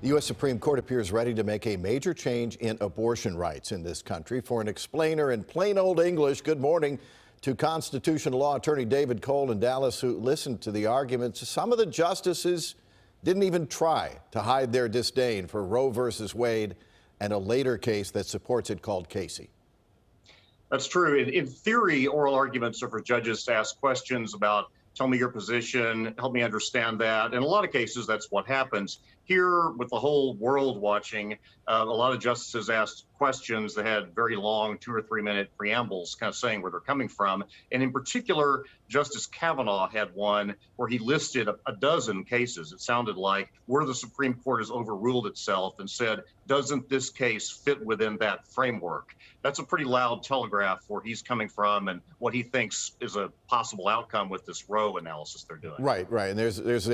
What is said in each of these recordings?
The U.S. Supreme Court appears ready to make a major change in abortion rights in this country. For an explainer in plain old English, good morning to constitutional law attorney David Coale in Dallas, who listened to the arguments. Some of the justices didn't even try to hide their disdain for Roe versus Wade and a later case that supports it called Casey. That's true. In theory, oral arguments are for judges to ask questions about, tell me your position, help me understand that. In a lot of cases, that's what happens. Here, with the whole world watching, a lot of justices asked questions that had very long 2 or 3 minute preambles, kind of saying where they're coming from. And in particular, Justice Kavanaugh had one where he listed a dozen cases, it sounded like, where the Supreme Court has overruled itself and said, doesn't this case fit within that framework? That's a pretty loud telegraph where he's coming from and what he thinks is a possible outcome with this Roe analysis they're doing. Right. And there's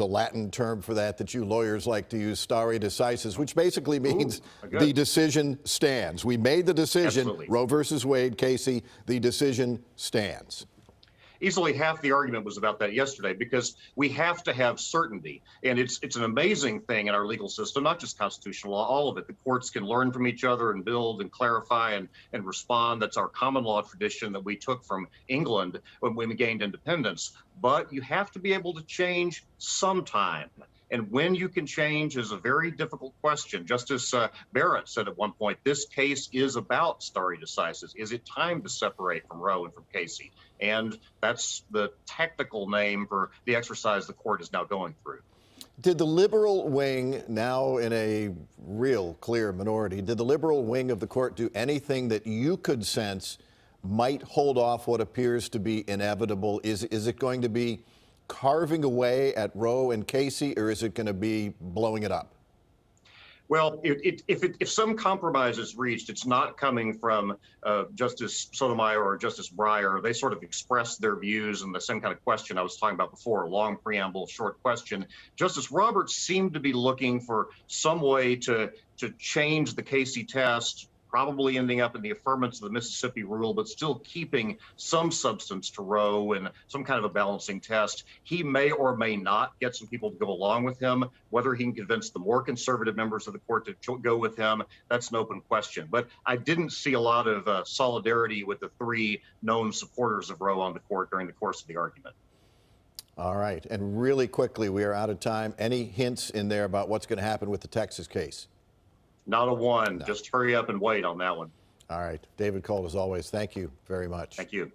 a Latin term for that you lawyers like to use, stare decisis, which basically means the decision stands. We made the decision. Absolutely. Roe versus Wade, Casey, the decision stands. Easily half the argument was about that yesterday, because we have to have certainty. And it's an amazing thing in our legal system, not just constitutional law, all of it. The courts can learn from each other and build and clarify and respond. That's our common law tradition that we took from England when we gained independence. But you have to be able to change sometime. And when you can change is a very difficult question. Justice Barrett said at one point, this case is about stare decisis. Is it time to separate from Roe and from Casey? And that's the technical name for the exercise the court is now going through. Did the liberal wing, now in a real clear minority, did the liberal wing of the court do anything that you could sense might hold off what appears to be inevitable? Is it going to be carving away at Roe and Casey, or is it going to be blowing it up? Well, if some compromise is reached, it's not coming from Justice Sotomayor or Justice Breyer. They sort of expressed their views in the same kind of question I was talking about before, long preamble, short question. Justice Roberts seemed to be looking for some way to change the Casey test, probably ending up in the affirmance of the Mississippi rule, but still keeping some substance to Roe and some kind of a balancing test. He may or may not get some people to go along with him. Whether he can convince the more conservative members of the court to go with him, that's an open question. But I didn't see a lot of solidarity with the three known supporters of Roe on the court during the course of the argument. All right. And really quickly, we are out of time. Any hints in there about what's going to happen with the Texas case? Not a one. No. Just hurry up and wait on that one. All right. David Coale, as always, thank you very much. Thank you.